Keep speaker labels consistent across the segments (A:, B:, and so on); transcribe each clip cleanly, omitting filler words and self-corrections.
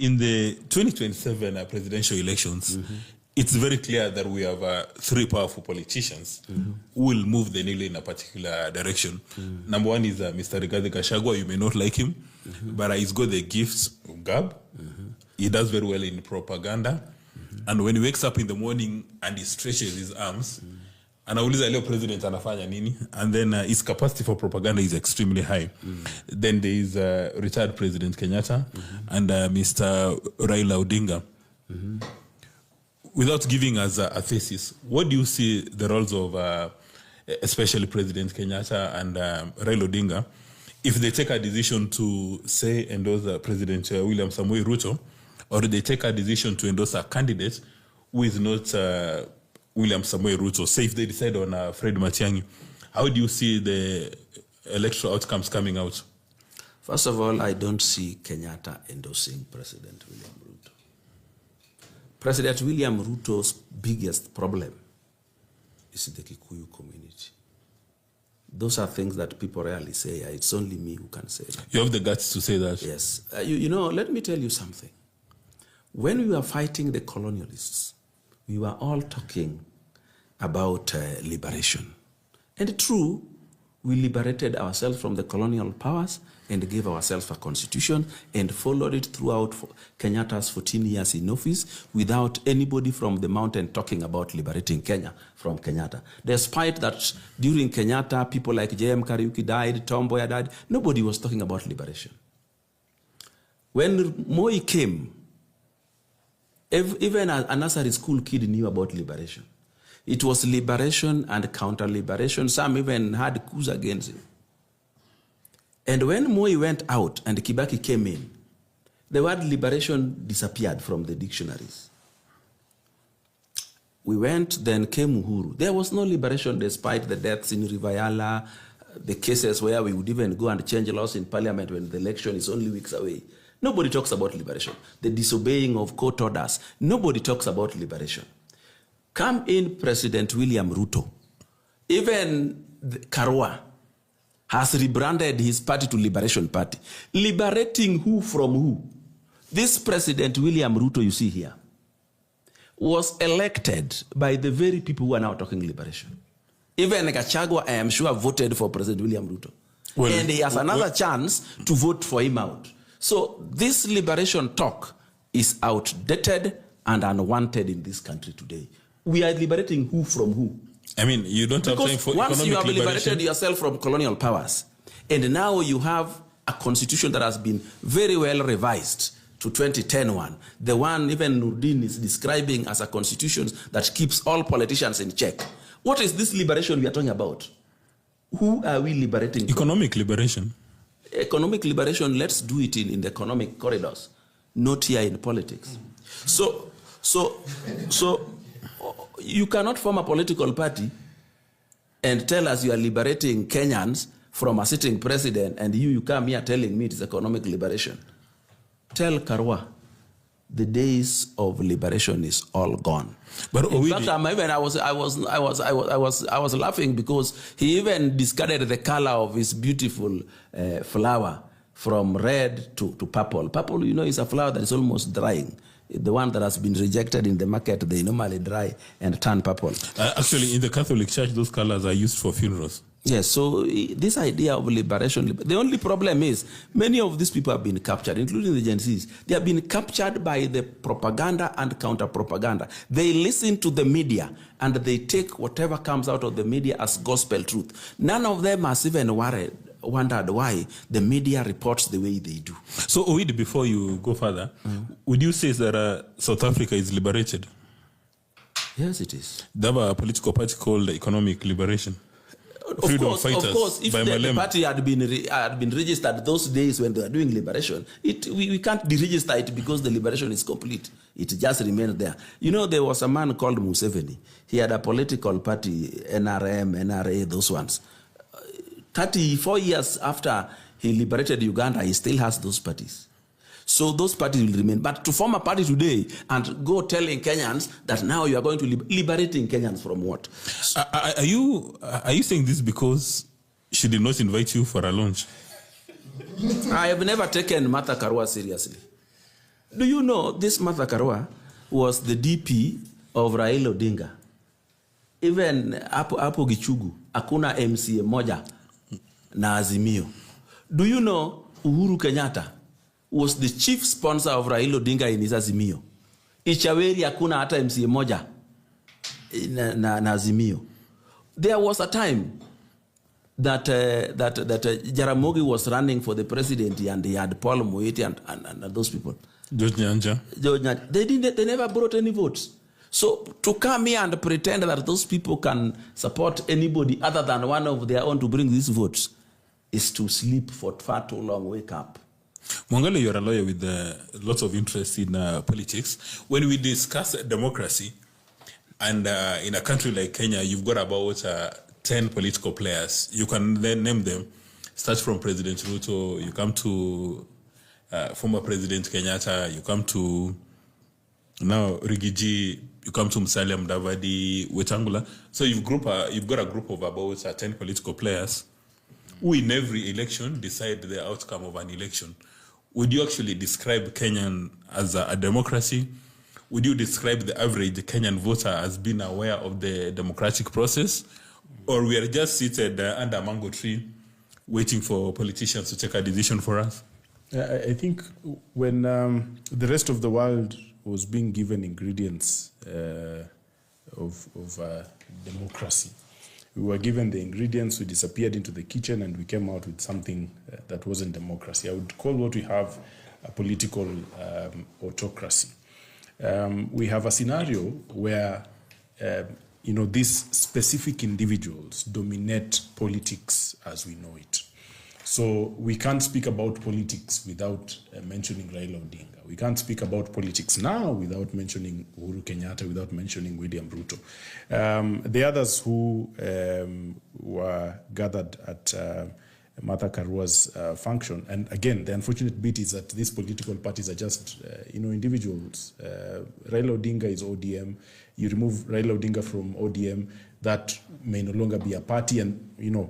A: in the 2027 presidential elections, it's very clear that we have three powerful politicians who will move the needle in a particular direction. Number one is Mr. Rigathi Gachagua. You may not like him, but he's got the gifts of gab. He does very well in propaganda. And when he wakes up in the morning and he stretches his arms, anauliza leo president anafanya nini, and then his capacity for propaganda is extremely high. Then there is retired President Kenyatta and Mr. Raila Odinga. Without giving us a thesis, what do you see the roles of especially President Kenyatta and Raila Odinga if they take a decision to say endorse President William Samoei Ruto, or they take a decision to endorse a candidate who is not William Samoei Ruto? Say if they decide on Fred Matiang'i, how do you see the electoral outcomes coming out?
B: First of all, I don't see Kenyatta endorsing President William Ruto. President William Ruto's biggest problem is the Kikuyu community. Those are things that people rarely say. It's only me who can say that.
A: You have the guts to say that?
B: Yes. You know, let me tell you something. When we were fighting the colonialists, we were all talking about liberation. And true, we liberated ourselves from the colonial powers and gave ourselves a constitution and followed it throughout Kenyatta's 14 years in office without anybody from the mountain talking about liberating Kenya from Kenyatta. Despite that, during Kenyatta, people like J.M. Kariuki died, Tom Mboya died, nobody was talking about liberation. When Moi came, even a nursery school kid knew about liberation. It was liberation and counter-liberation. Some even had coups against him. And when Moi went out and Kibaki came in, the word liberation disappeared from the dictionaries. We went, then came Uhuru. There was no liberation despite the deaths in Rivayala, the cases where we would even go and change laws in parliament when the election is only weeks away. Nobody talks about liberation. The disobeying of court orders. Nobody talks about liberation. Come in President William Ruto. Even Karua has rebranded his party to Liberation Party. Liberating who from who? This President William Ruto you see here was elected by the very people who are now talking liberation. Even Gachagua, I am sure, voted for President William Ruto. Well, and he has another chance to vote for him out. So this liberation talk is outdated and unwanted in this country today. We are liberating who from who?
A: I mean, you don't have time for
B: once you have
A: liberation.
B: liberated yourself from colonial powers, and now you have a constitution that has been very well revised to 2010 one, the one even Nurdin is describing as a constitution that keeps all politicians in check. What is this liberation we are talking about? Who are we liberating from?
A: Economic liberation.
B: Economic liberation, let's do it in the economic corridors, not here in politics. So you cannot form a political party and tell us you are liberating Kenyans from a sitting president, and you come here telling me it is economic liberation. Tell Karua, the days of liberation is all gone. But in fact, I was laughing because he even discarded the color of his beautiful flower from red to purple. Purple, you know, is a flower that is almost drying. The one that has been rejected in the market, they normally dry and turn purple.
A: Actually, in the Catholic Church, those colors are used for funerals.
B: Yes, so this idea of liberation, the only problem is many of these people have been captured, including the Gen Zs. They have been captured by the propaganda and counter-propaganda. They listen to the media and they take whatever comes out of the media as gospel truth. None of them has even wondered why the media reports the way they do.
A: So, Oid, before you go further, would you say that South Africa is liberated?
B: Yes, it is.
A: They have a political party called Economic Liberation.
B: Of course, if the party had been registered those days when they were doing liberation, we can't deregister it because the liberation is complete. It just remained there. You know, there was a man called Museveni. He had a political party, NRM, NRA, those ones. 34 years after he liberated Uganda, he still has those parties. So those parties will remain. But to form a party today and go telling Kenyans that now you are going to liberating Kenyans from what?
A: Are you saying this because she did not invite you for a lunch?
B: I have never taken Martha Karua seriously. Do you know this Martha Karua was the DP of Raila Odinga? Even hapo Gichugu, hakuna MCA moja na Azimio. Do you know Uhuru Kenyatta was the chief sponsor of Raila Odinga in his Azimio? Ichaweri hakuna hata MCA moja na Azimio. There was a time that Jaramogi was running for the presidency and he had Paul Moeti and those people.
A: George Nyanja.
B: They never brought any votes. So to come here and pretend that those people can support anybody other than one of their own to bring these votes is to sleep for far too long. Wake up.
A: Mwangale, you're a lawyer with lots of interest in politics. When we discuss democracy, and in a country like Kenya, you've got about 10 political players. You can then name them. Start from President Ruto, you come to former President Kenyatta, you come to now Rigiji, you come to Musalia Mudavadi, Wetangula. So you've got a group of about 10 political players who in every election decide the outcome of an election. Would you actually describe Kenyan as a democracy? Would you describe the average Kenyan voter as being aware of the democratic process? Or we are just seated under a mango tree waiting for politicians to take a decision for us?
C: I think when the rest of the world was being given ingredients of democracy, we were given the ingredients, we disappeared into the kitchen, and we came out with something that wasn't democracy. I would call what we have a political autocracy. We have a scenario where these specific individuals dominate politics as we know it. So we can't speak about politics without mentioning Raila Odinga. We can't speak about politics now without mentioning Uhuru Kenyatta, without mentioning William Ruto. The others who were gathered at Martha Karua's function, and again, the unfortunate bit is that these political parties are just individuals. Raila Odinga is ODM. You remove Raila Odinga from ODM, that may no longer be a party, and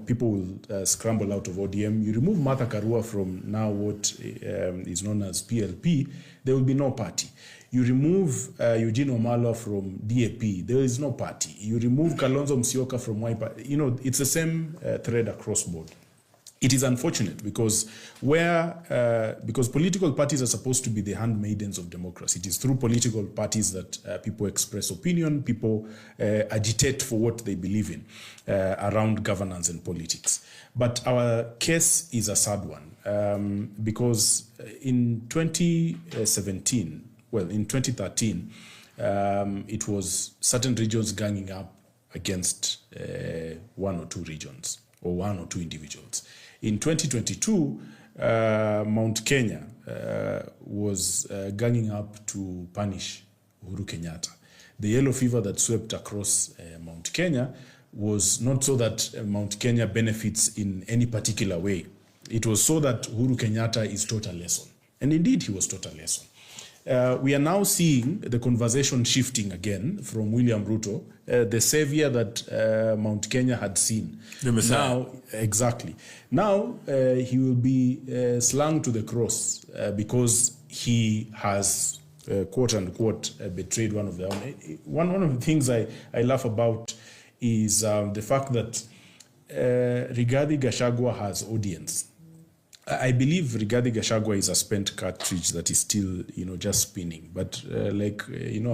C: people will scramble out of ODM. You remove Martha Karua from now what is known as PLP, there will be no party. You remove Eugene Wamalwa from DAP, there is no party. You remove Kalonzo Musyoka from Wiper, it's the same thread across board. It is unfortunate because because political parties are supposed to be the handmaidens of democracy. It is through political parties that people express opinion, people agitate for what they believe in around governance and politics. But our case is a sad one because in 2017, in 2013, it was certain regions ganging up against one or two regions or one or two individuals. In 2022, Mount Kenya was ganging up to punish Uhuru Kenyatta. The yellow fever that swept across Mount Kenya was not so that Mount Kenya benefits in any particular way. It was so that Uhuru Kenyatta is taught a lesson. And indeed, he was taught a lesson. We are now seeing the conversation shifting again from William Ruto, the savior that Mount Kenya had seen.
A: The Messiah.
C: Now, exactly. Now he will be slung to the cross because he has, quote unquote, betrayed one of their own. One of the things I laugh about is the fact that Rigathi Gachagua has audience. I believe Rigathi Gachagua is a spent cartridge that is still, just spinning. But a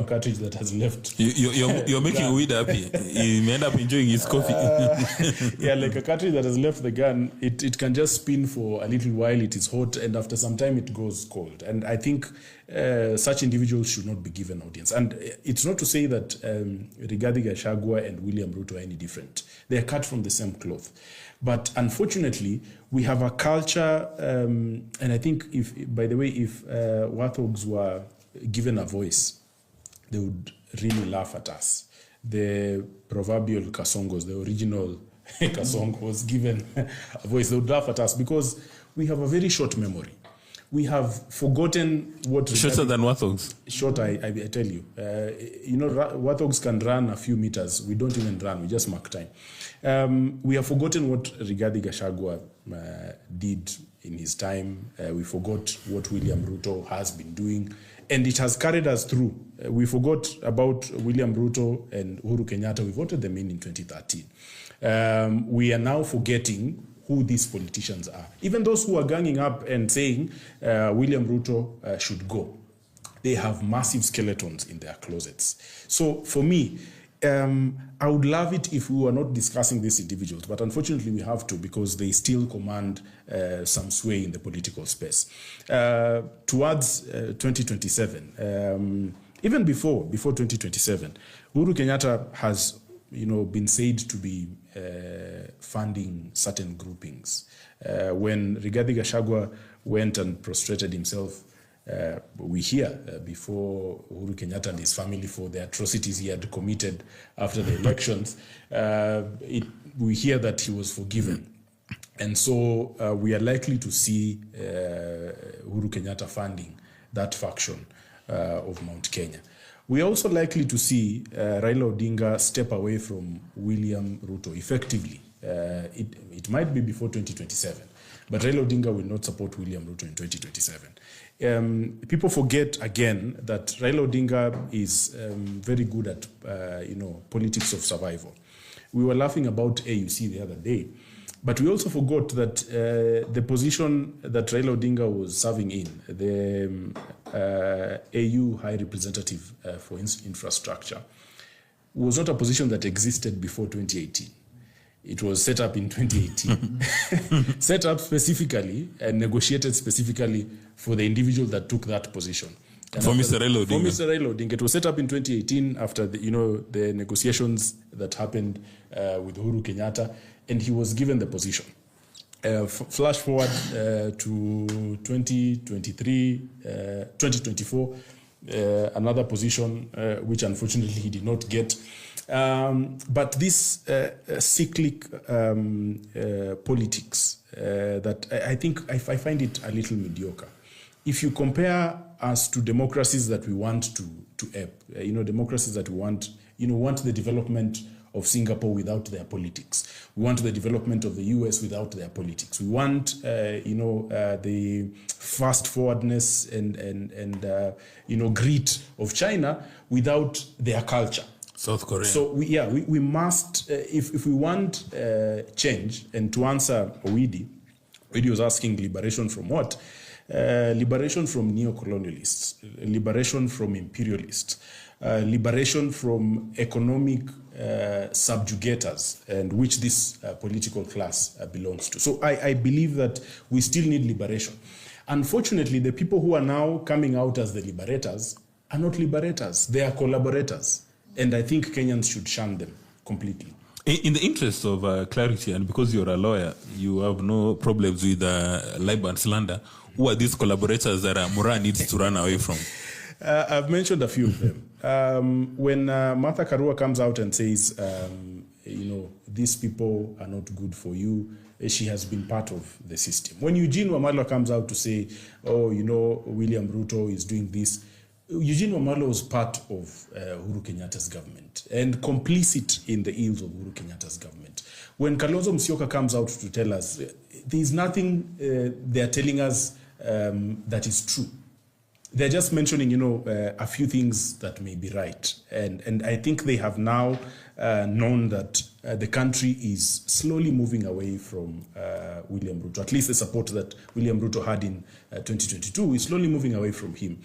C: cartridge that has left.
A: You're making Weed happy. You may end up enjoying his coffee.
C: Like a cartridge that has left the gun, it can just spin for a little while. It is hot, and after some time, it goes cold. And I think such individuals should not be given audience. And it's not to say that Rigathi Gachagua and William Ruto are any different. They are cut from the same cloth. But unfortunately, we have a culture, and I think if Wathogs were given a voice, they would really laugh at us. The proverbial Kasongos, the original Kasongo was given a voice, they would laugh at us because we have a very short memory. We have forgotten what...
A: Shorter than Wathogs?
C: Short, I tell you. Wathogs can run a few meters. We don't even run. We just mark time. We have forgotten what Rigathi Gachagua did in his time. We forgot what William Ruto has been doing. And it has carried us through. We forgot about William Ruto and Uhuru Kenyatta. We voted them in 2013. We are now forgetting who these politicians are. Even those who are ganging up and saying William Ruto should go, they have massive skeletons in their closets. So for me, I would love it if we were not discussing these individuals, but unfortunately we have to, because they still command some sway in the political space. Towards 2027, even before 2027, Uhuru Kenyatta has been said to be funding certain groupings. When Rigathi Gachagua went and prostrated himself, we hear before Uhuru Kenyatta and his family for the atrocities he had committed after the elections, we hear that he was forgiven. And so we are likely to see Uhuru Kenyatta funding that faction of Mount Kenya. We are also likely to see Raila Odinga step away from William Ruto effectively. It might be before 2027, but Raila Odinga will not support William Ruto in 2027. People forget again that Raila Odinga is very good at politics of survival. We were laughing about AUC the other day, but we also forgot that the position that Raila Odinga was serving in, the AU High Representative for Infrastructure, was not a position that existed before 2018. It was set up in 2018, set up specifically and negotiated specifically for the individual that took that position. And
A: for Mr. Raila Odinga.
C: For Mr. Raila Odinga. It was set up in 2018 after the negotiations that happened with Uhuru Kenyatta, and he was given the position. Flash forward to 2024, another position which unfortunately he did not get. But this cyclic politics that I think I find it a little mediocre. If you compare us to democracies that we want to ape, democracies that we want the development of Singapore without their politics. We want the development of the US without their politics. We want, the fast forwardness and grit of China without their culture.
A: South Korea.
C: So we must, if we want change, and to answer Owidi was asking liberation from what? Liberation from neo-colonialists, liberation from imperialists, liberation from economic subjugators, and which this political class belongs to. So I believe that we still need liberation. Unfortunately, the people who are now coming out as the liberators are not liberators. They are collaborators. And I think Kenyans should shun them completely.
A: In the interest of clarity, and because you're a lawyer, you have no problems with libel and slander, who are these collaborators that Mura needs to run away from?
C: I've mentioned a few of them. When Martha Karua comes out and says, these people are not good for you, she has been part of the system. When Eugene Wamalwa comes out to say, William Ruto is doing this, Eugene Wamalwa was part of Uhuru Kenyatta's government and complicit in the ills of Uhuru Kenyatta's government. When Kalonzo Musyoka comes out to tell us, there's nothing they're telling us that is true. They're just mentioning, a few things that may be right. And I think they have now known that the country is slowly moving away from William Ruto. At least the support that William Ruto had in 2022 is slowly moving away from him.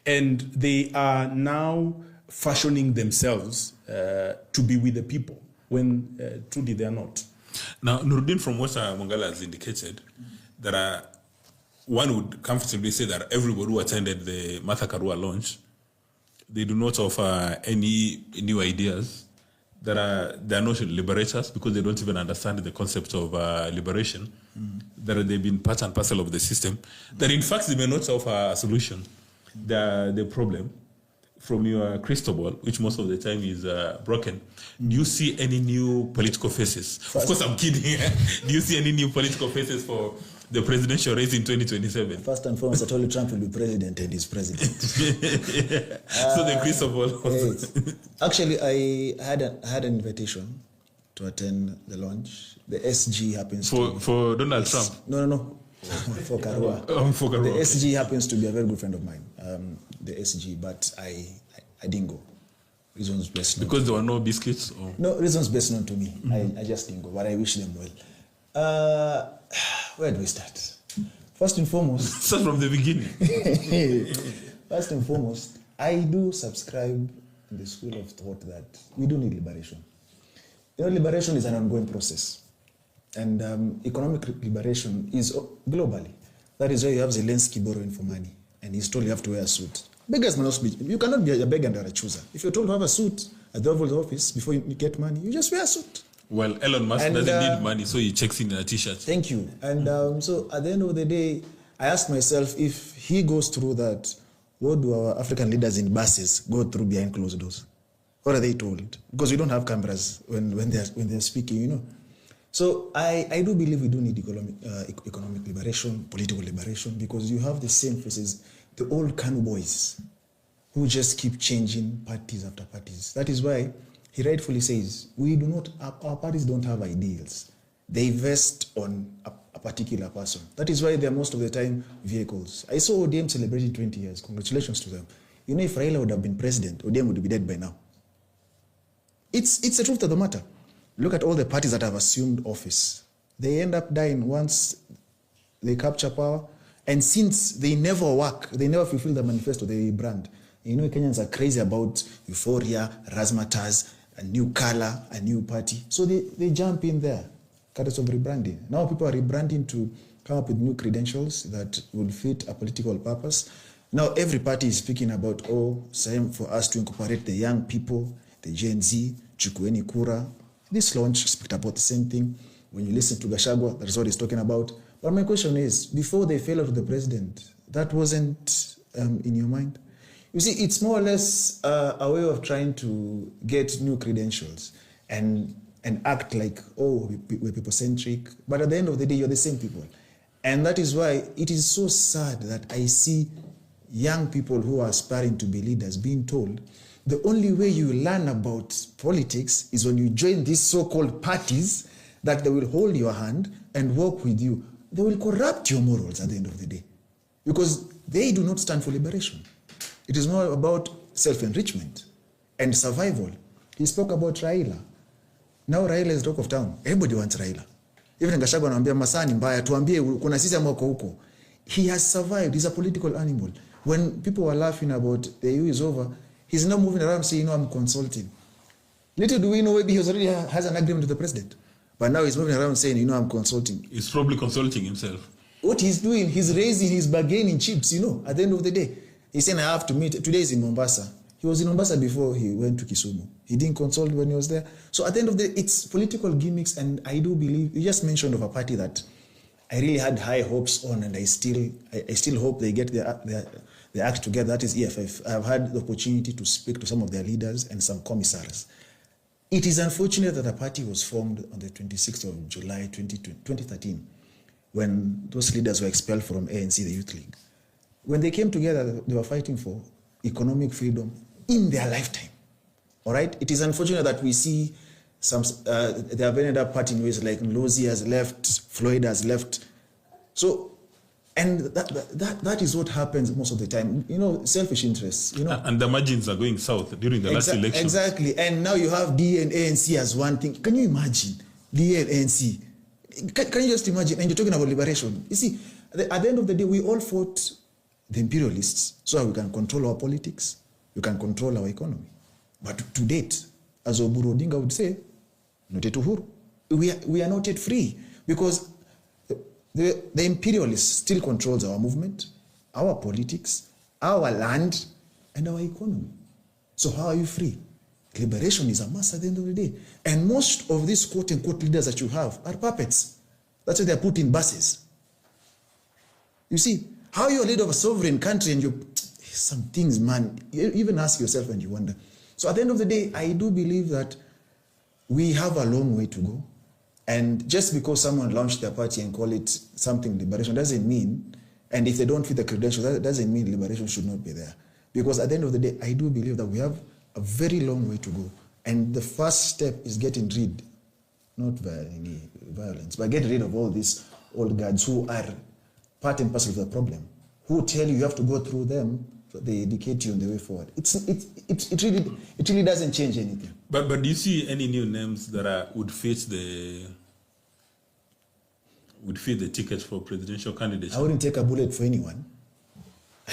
C: And they are now fashioning themselves to be with the people when truly they are not.
A: Now, Nuruddin, from what Mongala has indicated, there are one would comfortably say that everybody who attended the Martha Karua launch, they do not offer any new ideas. They are not liberators because they don't even understand the concept of liberation. That they've been part and parcel of the system. That in fact they may not offer a solution. The problem from your crystal ball, which most of the time is broken. Do you see any new political faces? Of course, I'm kidding. Do you see any new political faces for the presidential race in 2027?
D: First and foremost, I told you Trump will be president and he's president.
A: So the crystal ball.
D: Actually, I had an invitation to attend the launch. The SG happens
A: for Donald Trump.
D: No. for Karua.
A: For Karua,
D: The SG happens to be a very good friend of mine, the SG, but I didn't go. Reasons best known.
A: Because there were no biscuits? Or?
D: No, reasons best known to me. I just didn't go, but I wish them well. Where do we start? First and foremost...
A: Start from the beginning.
D: First and foremost, I do subscribe in the school of thought that we do need liberation. You know, liberation is an ongoing process. And economic liberation is globally. That is why you have Zelensky borrowing for money. And he's told you have to wear a suit. Beggars must be. You cannot be a beggar and a chooser. If you're told to have a suit at the Oval Office before you get money, you just wear a suit.
A: Well, Elon Musk doesn't need money, so he checks in a t-shirt.
D: Thank you. And so at the end of the day, I asked myself, if he goes through that, what do our African leaders in buses go through behind closed doors? What are they told? Because we don't have cameras when they're speaking, you know. So I do believe we do need economic liberation, political liberation, because you have the same faces, the old Kanu boys, who just keep changing parties after parties. That is why he rightfully says, our parties don't have ideals. They vest on a particular person. That is why they are most of the time vehicles. I saw ODM celebrating 20 years. Congratulations to them. You know, if Raila would have been president, ODM would be dead by now. It's the truth of the matter. Look at all the parties that have assumed office. They end up dying once they capture power. And since they never work, they never fulfill the manifesto, they rebrand. You know, Kenyans are crazy about euphoria, razzmatazz, a new color, a new party. So they jump in there, courtesy of rebranding. Now people are rebranding to come up with new credentials that will fit a political purpose. Now every party is speaking about, same for us to incorporate the young people, the Gen Z, Chukueni Kura. This launch speaks about the same thing. When you listen to Gachagua, that's what he's talking about. But my question is, before they fell out of the president, that wasn't in your mind? You see, it's more or less a way of trying to get new credentials and act like, we're people-centric. But at the end of the day, you're the same people. And that is why it is so sad that I see young people who are aspiring to be leaders being told the only way you learn about politics is when you join these so-called parties that they will hold your hand and work with you. They will corrupt your morals at the end of the day because they do not stand for liberation. It is more about self-enrichment and survival. He spoke about Raila. Now Raila is talk of town. Everybody wants Raila. Even Gachagua anamwambia masaa ni mbaya, tuambie kuna sisi ama uko huko. He has survived. He's a political animal. When people were laughing about the EU is over, he's now moving around saying, I'm consulting. Little do we know, maybe he already has an agreement with the president. But now he's moving around saying, I'm consulting.
A: He's probably consulting himself.
D: What he's doing, he's raising his bargaining chips, at the end of the day. He's saying, I have to meet. Today he's in Mombasa. He was in Mombasa before he went to Kisumu. He didn't consult when he was there. So at the end of the day, it's political gimmicks. And I do believe, you just mentioned of a party that I really had high hopes on, and I still hope they get their act together. That is EFF. I've had the opportunity to speak to some of their leaders and some commissaries. It is unfortunate that a party was formed on the 26th of July 2013, when those leaders were expelled from ANC, the Youth League. When they came together, they were fighting for economic freedom in their lifetime. All right? It is unfortunate that we see they have ended up parting ways, like Nlozi has left, Floyd has left. So, and that is what happens most of the time. Selfish interests.
A: And the margins are going south during the last election.
D: Exactly. And now you have DA and ANC as one thing. Can you imagine? DA and ANC. Can you just imagine? And you're talking about liberation. You see, at the end of the day, we all fought the imperialists so that we can control our politics, we can control our economy. But to date, as Uhuru Odinga would say, not yet Uhuru. We are not yet free because the imperialists still controls our movement, our politics, our land, and our economy. So how are you free? Liberation is a must at the end of the day. And most of these quote-unquote leaders that you have are puppets. That's why they're put in buses. You see, how you're a leader of a sovereign country and some things, man, you even ask yourself and you wonder. So at the end of the day, I do believe that we have a long way to go. And just because someone launched their party and call it something liberation doesn't mean, and if they don't fit the credentials, that doesn't mean liberation should not be there. Because at the end of the day, I do believe that we have a very long way to go. And the first step is getting rid, not by any violence, but getting rid of all these old guards who are part and parcel of the problem. Who tell you have to go through them, so they educate you on the way forward. It really doesn't change anything.
A: But do you see any new names that would fit the ticket for presidential candidature?
D: I wouldn't take a bullet for anyone.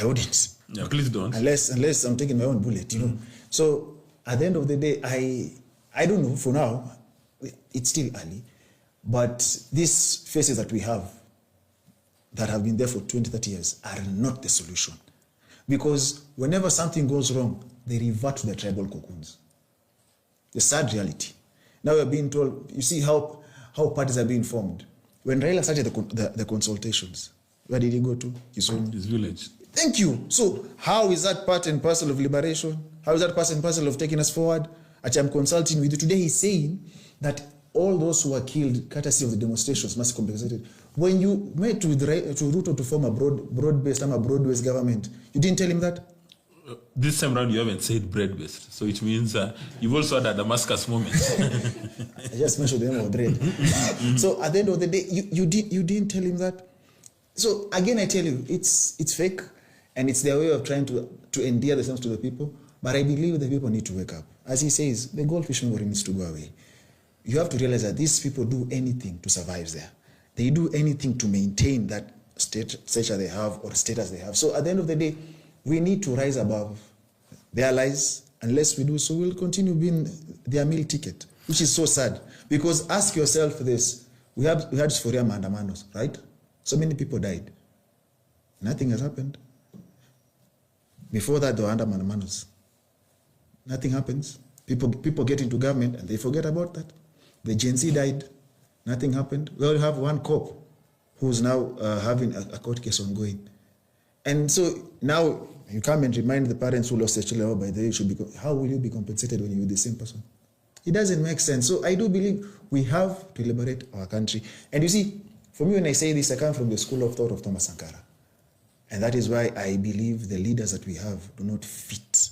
D: I wouldn't.
A: Yeah, please don't.
D: Unless I'm taking my own bullet, you know. So at the end of the day, I don't know. For now, it's still early, but these faces that we have that have been there for 20, 30 years are not the solution. Because whenever something goes wrong, they revert to the tribal cocoons. The sad reality. Now we're being told, you see how parties are being formed. When Raila started the consultations, where did he go to? His
A: village.
D: Thank you. So how is that part and parcel of liberation? How is that part and parcel of taking us forward? Actually, I'm consulting with you. Today he's saying that all those who were killed courtesy of the demonstrations must be compensated. When you met with Ruto to form a broad-based and a broad-based government, you didn't tell him that?
A: This time around, you haven't said bread-based. So it means you've also had a Damascus moment.
D: I just mentioned the name of bread. So at the end of the day, you didn't tell him that. So again, I tell you, it's fake, and it's their way of trying to endear themselves to the people. But I believe the people need to wake up. As he says, the goldfish memory needs to go away. You have to realize that these people do anything to survive there. They do anything to maintain that stature they have or status they have. So at the end of the day, we need to rise above their lies. Unless we do so, we'll continue being their meal ticket, which is so sad. Because ask yourself this. We had Dysphoria Maandamanos, right? So many people died. Nothing has happened. Before that, they were under Maandamanos. Nothing happens. People get into government and they forget about that. The Gen Z died. Nothing happened. We only have one cop who's now having a court case ongoing. And so now you come and remind the parents who lost their children, oh, by the way, how will you be compensated when you're the same person? It doesn't make sense. So I do believe we have to liberate our country. And you see, for me, when I say this, I come from the school of thought of Thomas Sankara. And that is why I believe the leaders that we have do not fit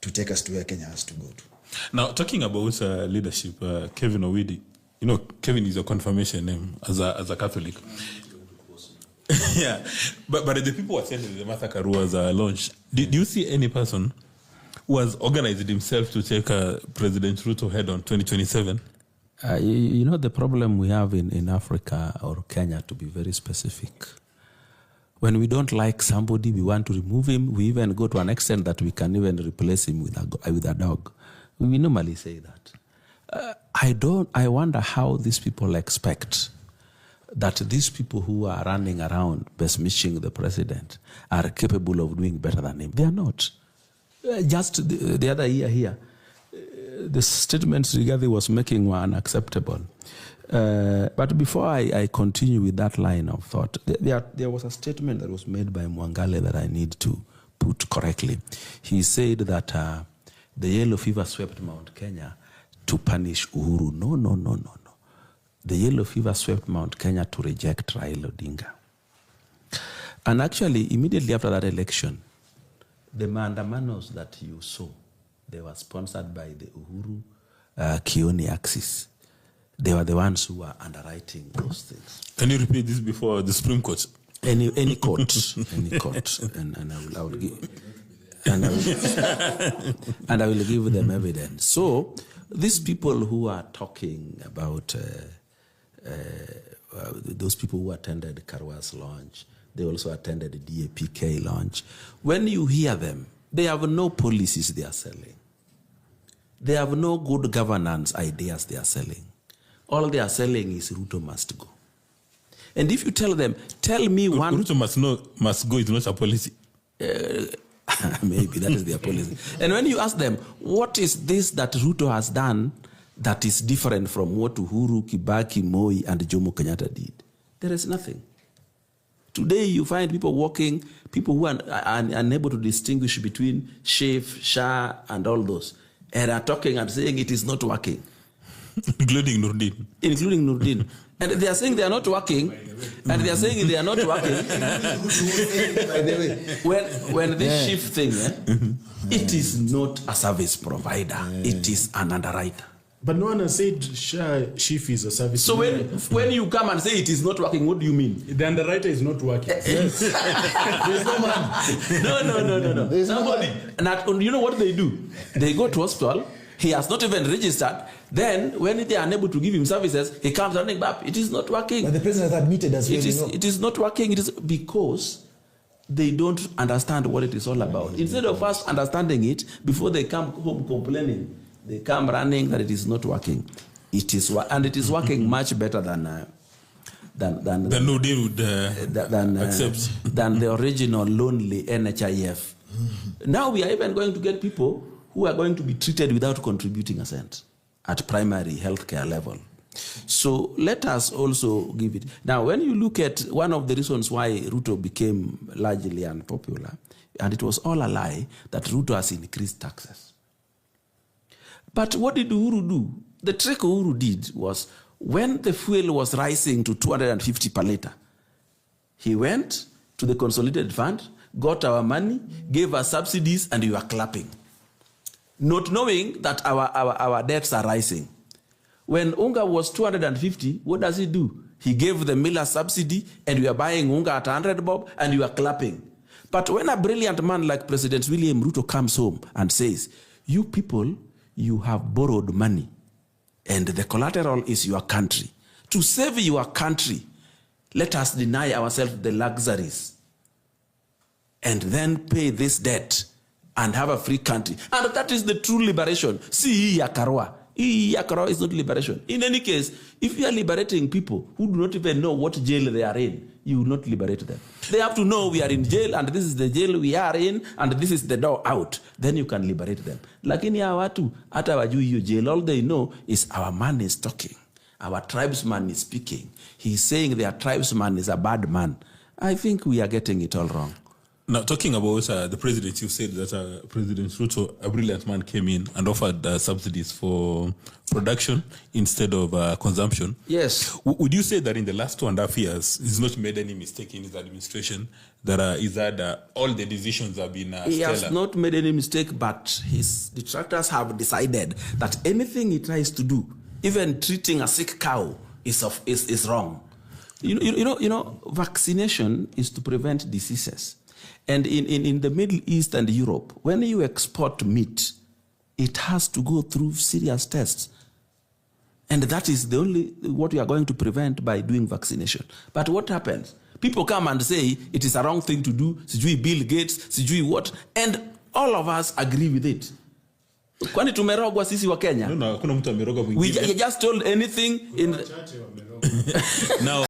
D: to take us to where Kenya has to go to. Now,
A: talking about leadership, Kevin Owidi, you know, Kevin is a confirmation name as a Catholic. Yeah, but the people who attended the Martha Karua's launch, did you see any person who has organized himself to take President Ruto head on 2027?
B: You know, the problem we have in Africa or Kenya, to be very specific, when we don't like somebody, we want to remove him. We even go to an extent that we can even replace him with a dog. We normally say that. I wonder how these people expect that these people who are running around besmirching the president are capable of doing better than him. They are not. Just the other year here, the statements Rigathi was making were unacceptable. But before I continue with that line of thought, there was a statement that was made by Mwangale that I need to put correctly. He said that the yellow fever swept Mount Kenya to punish Uhuru. No. The yellow fever swept Mount Kenya to reject Raila Odinga. And actually, immediately after that election, the Maandamanos that you saw, they were sponsored by the Uhuru Kioni axis. They were the ones who were underwriting those things.
A: Can you repeat this before the Supreme Court?
B: Any court, and I will give, and I will give them evidence. So these people who are talking about those people who attended Karwa's launch, they also attended the DAPK launch. When you hear them, they have no policies they are selling. They have no good governance ideas they are selling. All they are selling is Ruto must go. And if you tell them, tell me one...
A: Ruto must go is not a policy.
B: Maybe that is their policy. And when you ask them, what is this that Ruto has done that is different from what Uhuru, Kibaki, Moi, and Jomo Kenyatta did? There is nothing. Today you find people walking, people who are unable to distinguish between Sheikh, Shah, and all those, and are talking and saying it is not working.
A: Including Nurdin.
B: And they are saying they are not working, and they are saying they are not working. By the way, when this shift thing, it is not a service provider, it is an underwriter.
C: But no one has said SHIF is a service.
B: So when you come and say it is not working, what do you mean?
C: The underwriter is not working.
D: There's no man.
B: No.
D: There's no
B: Somebody, and you know what they do? They go to hospital. He has not even registered. Then, when they are unable to give him services, he comes running back. It is not working.
D: But the president has admitted as well.
B: It is not working. It is because they don't understand what it is all about. Instead of us understanding it, before they come home complaining, they come running that it is not working. It is, and it is working much better than
A: Nudi would accept
B: than the original lonely NHIF. Now we are even going to get people who are going to be treated without contributing a cent at primary healthcare level. So let us also give it. Now, when you look at one of the reasons why Ruto became largely unpopular, and it was all a lie, that Ruto has increased taxes. But what did Uhuru do? The trick Uhuru did was, when the fuel was rising to 250 per litre, he went to the consolidated fund, got our money, gave us subsidies, and we were clapping. Not knowing that our debts are rising. When Unga was 250, what does he do? He gave the miller subsidy, and we are buying Unga at 100 bob, and we are clapping. But when a brilliant man like President William Ruto comes home and says, you people, you have borrowed money, and the collateral is your country. To save your country, let us deny ourselves the luxuries and then pay this debt and have a free country. And that is the true liberation. See, Yakarwa. Yakarwa is not liberation. In any case, if you are liberating people who do not even know what jail they are in, you will not liberate them. They have to know we are in jail, and this is the jail we are in, and this is the door out. Then you can liberate them. Lakini hawa watu, hata wajui hiyo jail, all they know is our man is talking. Our tribesman is speaking. He's saying their tribesman is a bad man. I think we are getting it all wrong.
A: Now, talking about the president, you said that President Ruto, a brilliant man, came in and offered subsidies for production instead of consumption.
B: Yes.
A: Would you say that in the last 2.5 years, he's not made any mistake in his administration, that all the decisions have been
B: He
A: stellar?
B: has not made any mistake, but his detractors have decided that anything he tries to do, even treating a sick cow, is wrong. You know, vaccination is to prevent diseases. And in the Middle East and Europe, when you export meat, it has to go through serious tests. And that is the only what we are going to prevent by doing vaccination. But what happens? People come and say it is a wrong thing to do, sijui Bill Gates, sijui what, and all of us agree with it. Kwani tumerogwa sisi wa Kenya?
A: No, hakuna mtu amerogwa
B: We
A: mwingine.
B: just told anything in
A: Now